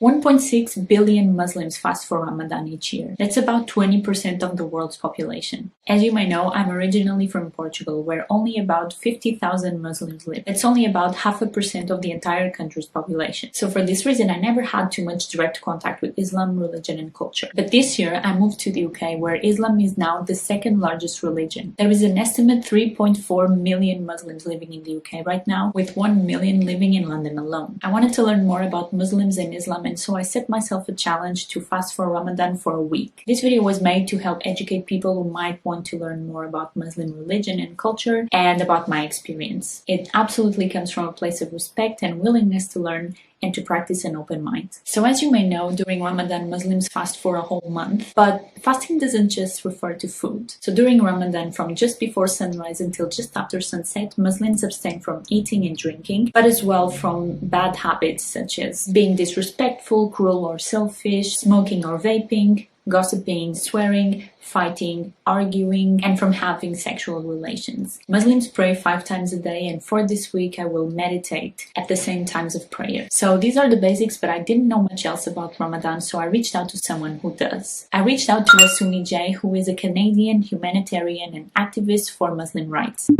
1.6 billion Muslims fast for Ramadan each year. That's about 20% of the world's population. As you may know, I'm originally from Portugal, where only about 50,000 Muslims live. That's only about 0.5% of the entire country's population. So for this reason, I never had too much direct contact with Islam, religion, and culture. But this year, I moved to the UK, where Islam is now the second largest religion. There is an estimate 3.4 million Muslims living in the UK right now, with 1 million living in London alone. I wanted to learn more about Muslims and Islam, and so I set myself a challenge to fast for Ramadan for a week. This video was made to help educate people who might want to learn more about Muslim religion and culture and about my experience. It absolutely comes from a place of respect and willingness to learn and to practice an open mind. So as you may know, during Ramadan, Muslims fast for a whole month, but fasting doesn't just refer to food. So during Ramadan, from just before sunrise until just after sunset, Muslims abstain from eating and drinking, but as well from bad habits such as being disrespectful, cruel or selfish, smoking or vaping, gossiping, swearing, fighting, arguing, and from having sexual relations. Muslims pray 5 times a day, and for this week I will meditate at the same times of prayer. So these are the basics, but I didn't know much else about Ramadan, so I reached out to someone who does. I reached out to Asuni J, who is a Canadian humanitarian and activist for Muslim rights.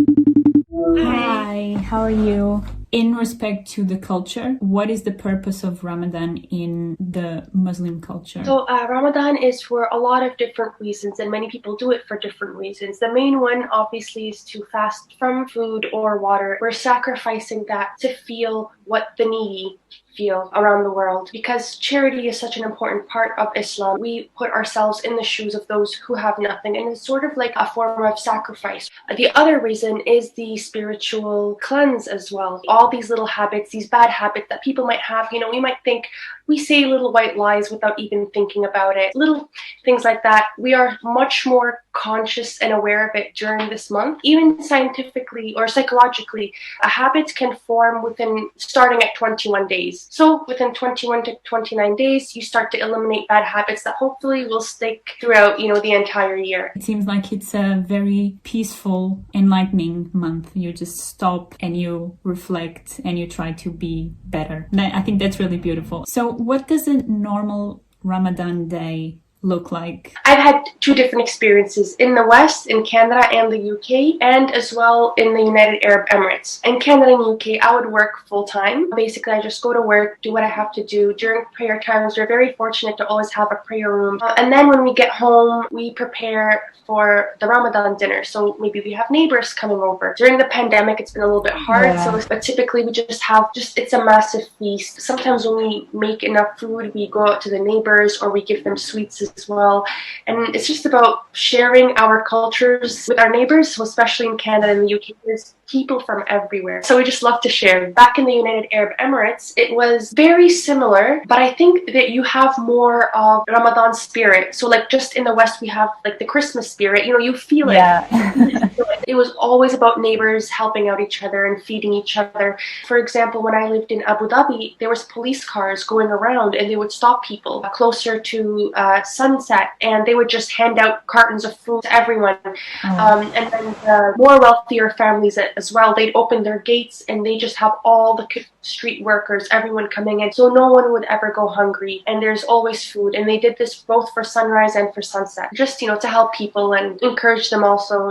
Hi, how are you? In respect to the culture, what is the purpose of Ramadan in the Muslim culture? So Ramadan is for a lot of different reasons, and many people do it for different reasons. The main one obviously is to fast from food or water. We're sacrificing that to feel what the needy feel around the world. Because charity is such an important part of Islam, we put ourselves in the shoes of those who have nothing, and it's sort of like a form of sacrifice. The other reason is the spiritual cleanse as well. All these little habits, these bad habits that people might have, we might think we say little white lies without even thinking about it. Little things like that. We are much more conscious and aware of it during this month. Even scientifically or psychologically, habits can form within starting at 21 days. So within 21 to 29 days, you start to eliminate bad habits that hopefully will stick throughout, the entire year. It seems like it's a very peaceful, enlightening month. You just stop and you reflect and you try to be better. I think that's really beautiful. So what does a normal Ramadan day look like? I've had 2 different experiences in the West, in Canada and the UK, and as well in the United Arab Emirates. In Canada and UK, I would work full time. Basically, I just go to work, do what I have to do. During prayer times, we're very fortunate to always have a prayer room. And then when we get home, we prepare for the Ramadan dinner. So maybe we have neighbors coming over. During the pandemic, it's been a little bit hard. But typically we it's a massive feast. Sometimes when we make enough food, we go out to the neighbors or we give them sweets as well. And it's just about sharing our cultures with our neighbors. So especially in Canada and the UK, there's people from everywhere. So we just love to share. Back in the United Arab Emirates, it was very similar, but I think that you have more of Ramadan spirit. So like just in the West, we have like the Christmas spirit, you feel it. Yeah. It was always about neighbors helping out each other and feeding each other. For example, when I lived in Abu Dhabi, there was police cars going around and they would stop people closer to sunset, and they would just hand out cartons of food to everyone. And then the more wealthier families as well, they'd open their gates and they just have all the street workers, everyone coming in, so no one would ever go hungry, and there's always food. And they did this both for sunrise and for sunset, just to help people and encourage them also,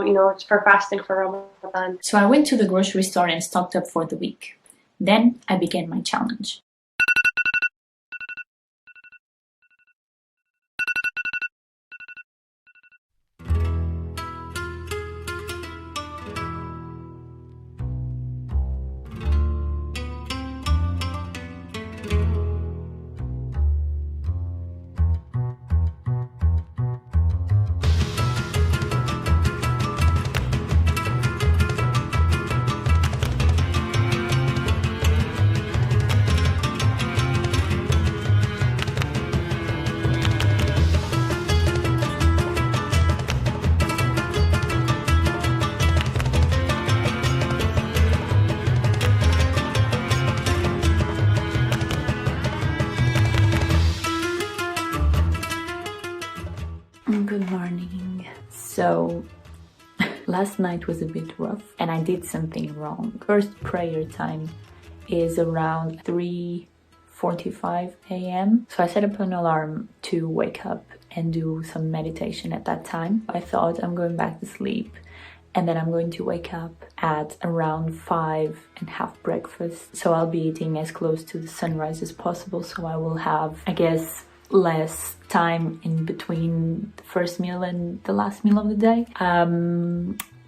for fasting for Ramadan. So I went to the grocery store and stocked up for the week. Then I began my challenge. Good morning. So last night was a bit rough and I did something wrong. First prayer time is around 3:45 6:45 a.m. So I set up an alarm to wake up and do some meditation at that time. I thought I'm going back to sleep and then I'm going to wake up at around 5 and have breakfast. So I'll be eating as close to the sunrise as possible, so I will have, I guess, less time in between the first meal and the last meal of the day.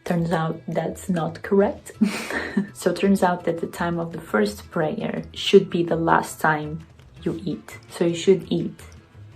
Turns out that's not correct. So it turns out that the time of the first prayer should be the last time you eat. So you should eat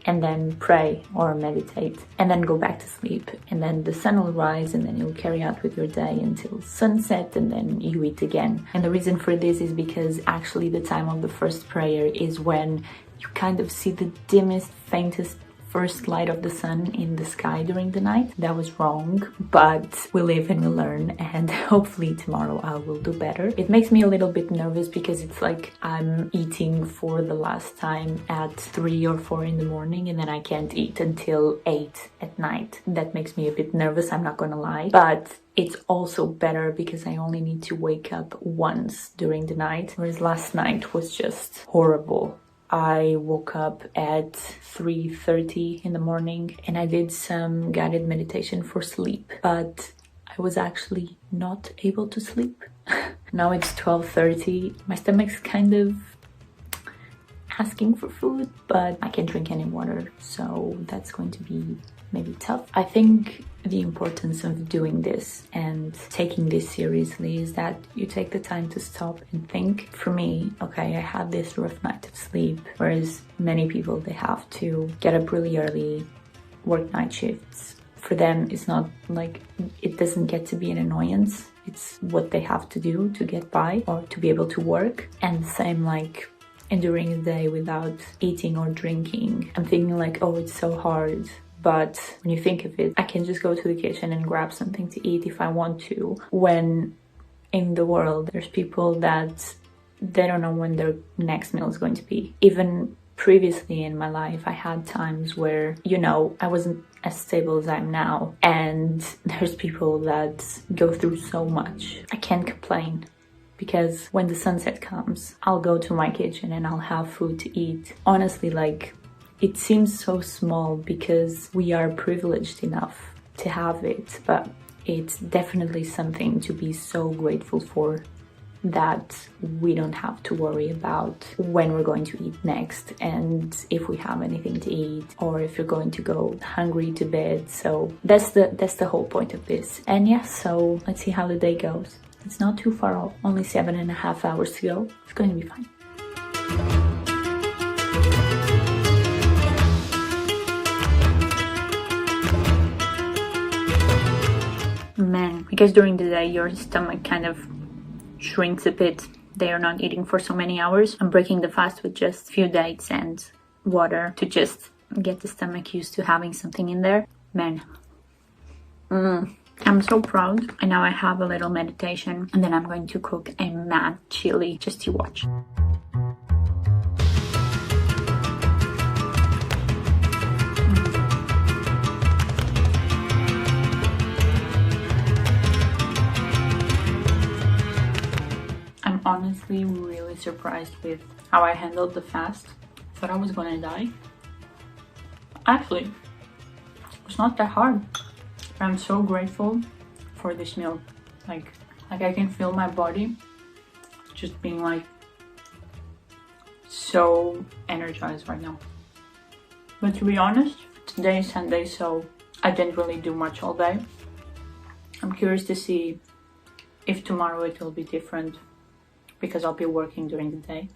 and then pray or meditate and then go back to sleep, and then the sun will rise and then you'll carry out with your day until sunset and then you eat again. And the reason for this is because actually the time of the first prayer is when you kind of see the dimmest, faintest first light of the sun in the sky during the night. That was wrong, but we live and we learn, and hopefully tomorrow I will do better. It makes me a little bit nervous because it's like I'm eating for the last time at 3 or 4 in the morning and then I can't eat until 8 at night. That makes me a bit nervous, I'm not gonna lie, but it's also better because I only need to wake up once during the night, whereas last night was just horrible. I woke up at 3:30 in the morning and I did some guided meditation for sleep, but I was actually not able to sleep. Now it's 12:30. My stomach's kind of asking for food, but I can't drink any water, so that's going to be maybe tough. I think the importance of doing this and taking this seriously is that you take the time to stop and think. For me, okay, I had this rough night of sleep, whereas many people, they have to get up really early, work night shifts. For them, it's not like, it doesn't get to be an annoyance. It's what they have to do to get by or to be able to work. And same like enduring a day without eating or drinking. I'm thinking like, oh, it's so hard. But when you think of it, I can just go to the kitchen and grab something to eat if I want to. When in the world, there's people that they don't know when their next meal is going to be. Even previously in my life, I had times where, you know, I wasn't as stable as I am now. And there's people that go through so much. I can't complain. Because when the sunset comes, I'll go to my kitchen and I'll have food to eat. Honestly, like, it seems so small because we are privileged enough to have it, but it's definitely something to be so grateful for, that we don't have to worry about when we're going to eat next and if we have anything to eat or if you're going to go hungry to bed. So that's the whole point of this. And yeah, so let's see how the day goes. It's not too far off, only 7.5 hours to go. It's going to be fine. Man, because during the day your stomach kind of shrinks a bit. They are not eating for so many hours. I'm breaking the fast with just a few dates and water to just get the stomach used to having something in there. Man, I'm so proud. And now I have a little meditation and then I'm going to cook a mad chili just to watch. I'm honestly really surprised with how I handled the fast. Thought I was gonna die. Actually, it's not that hard. I'm so grateful for this meal. Like I can feel my body just being like so energized right now. But to be honest, today is Sunday, so I didn't really do much all day. I'm curious to see if tomorrow it will be different because I'll be working during the day.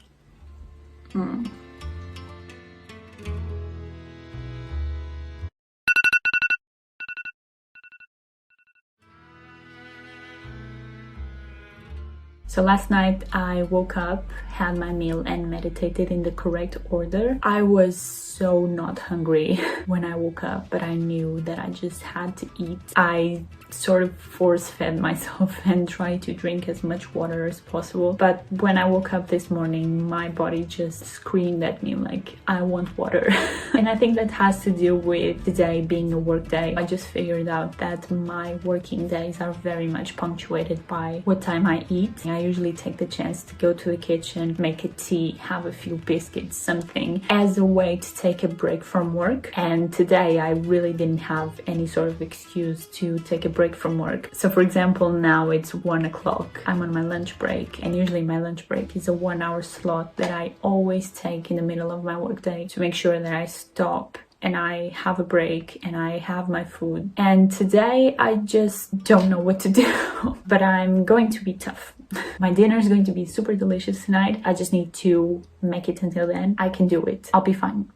So last night I woke up, had my meal and meditated in the correct order. I was so not hungry when I woke up, but I knew that I just had to eat. I sort of force-fed myself and tried to drink as much water as possible. But when I woke up this morning, my body just screamed at me like, I want water. And I think that has to do with the day being a work day. I just figured out that my working days are very much punctuated by what time I eat. I usually take the chance to go to the kitchen, make a tea, have a few biscuits, something, as a way to take a break from work. And today I really didn't have any sort of excuse to take a break from work. So for example, now it's 1 o'clock. I'm on my lunch break, and usually my lunch break is a 1-hour slot that I always take in the middle of my workday to make sure that I stop and I have a break and I have my food. And today I just don't know what to do, but I'm going to be tough. My dinner is going to be super delicious tonight. I just need to make it until then. I can do it. I'll be fine.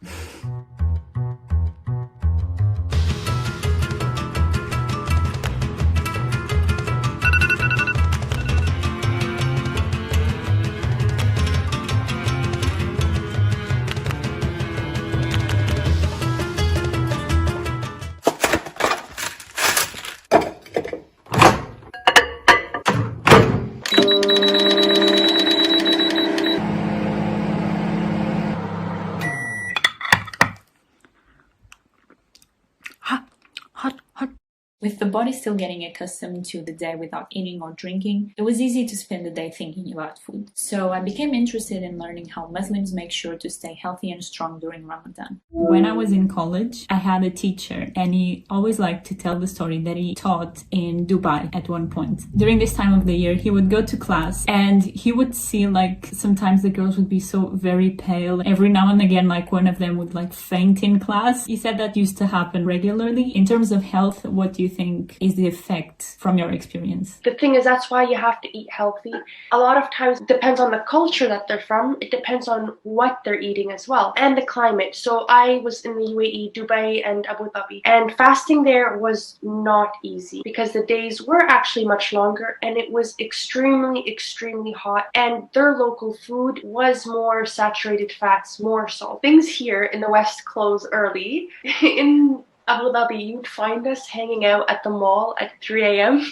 With the body still getting accustomed to the day without eating or drinking, it was easy to spend the day thinking about food. So I became interested in learning how Muslims make sure to stay healthy and strong during Ramadan. When I was in college, I had a teacher, and he always liked to tell the story that he taught in Dubai at one point. During this time of the year, he would go to class and he would see sometimes the girls would be so very pale. Every now and again, one of them would faint in class. He said that used to happen regularly. In terms of health, what do you think is the effect from your experience? The thing is, that's why you have to eat healthy. A lot of times it depends on the culture that they're from. It depends on what they're eating as well, and the climate. So I was in the UAE, Dubai and Abu Dhabi, and fasting there was not easy because the days were actually much longer and it was extremely hot, and their local food was more saturated fats, more salt. Things here in the West close early. In Abu Dhabi, you'd find us hanging out at the mall at 3 a.m.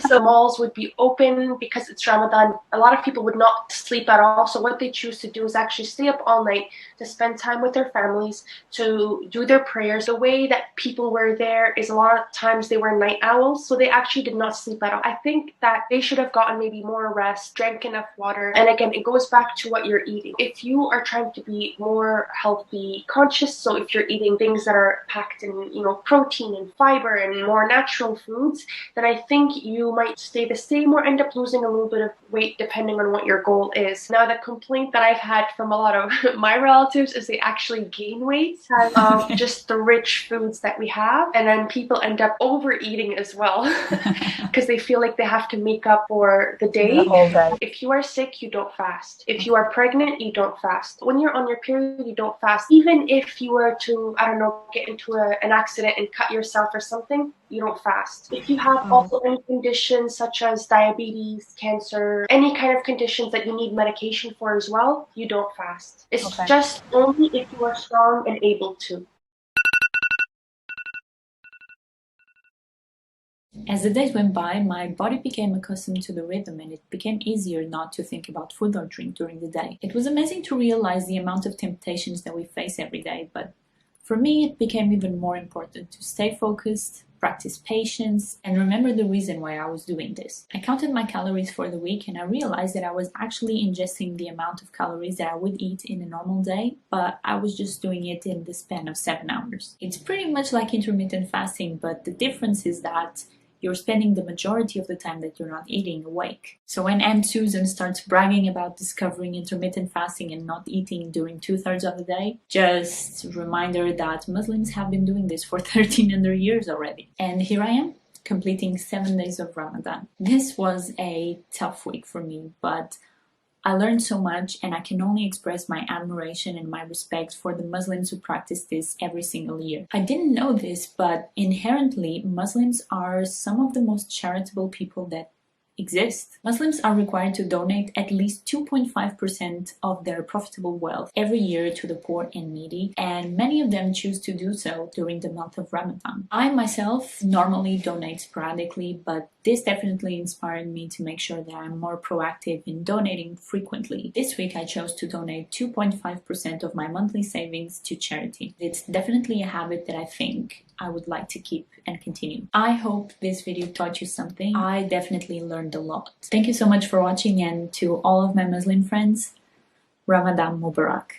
So malls would be open because it's Ramadan. A lot of people would not sleep at all. So what they choose to do is actually stay up all night to spend time with their families, to do their prayers. The way that people were there is a lot of times they were night owls. So they actually did not sleep at all. I think that they should have gotten maybe more rest, drank enough water. And again, it goes back to what you're eating. If you are trying to be more healthy conscious, so if you're eating things that are packed in, protein and fiber and more natural foods, then I think you might stay the same or end up losing a little bit of weight depending on what your goal is. Now, the complaint that I've had from a lot of my relatives is they actually gain weight of just the rich foods that we have, and then people end up overeating as well because they feel like they have to make up for the day. If you are sick, you don't fast. If you are pregnant, you don't fast. When you're on your period, you don't fast. Even if you were to, get into an accident and cut yourself or something, you don't fast. If you have also any conditions such as diabetes, cancer, any kind of conditions that you need medication for as well, you don't fast. It's just only if you are strong and able to. As the days went by, my body became accustomed to the rhythm, and it became easier not to think about food or drink during the day. It was amazing to realize the amount of temptations that we face every day, but for me, it became even more important to stay focused, practice patience, and remember the reason why I was doing this. I counted my calories for the week, and I realized that I was actually ingesting the amount of calories that I would eat in a normal day, but I was just doing it in the span of 7 hours. It's pretty much like intermittent fasting, but the difference is that you're spending the majority of the time that you're not eating awake. So when Aunt Susan starts bragging about discovering intermittent fasting and not eating during 2/3 of the day, just a reminder that Muslims have been doing this for 1300 years already. And here I am, completing 7 days of Ramadan. This was a tough week for me, but I learned so much, and I can only express my admiration and my respect for the Muslims who practice this every single year. I didn't know this, but inherently, Muslims are some of the most charitable people that exist. Muslims are required to donate at least 2.5% of their profitable wealth every year to the poor and needy, and many of them choose to do so during the month of Ramadan. I myself normally donate sporadically, but this definitely inspired me to make sure that I'm more proactive in donating frequently. This week I chose to donate 2.5% of my monthly savings to charity. It's definitely a habit that I think I would like to keep and continue. I hope this video taught you something. I definitely learned a lot. Thank you so much for watching, and to all of my Muslim friends, Ramadan Mubarak.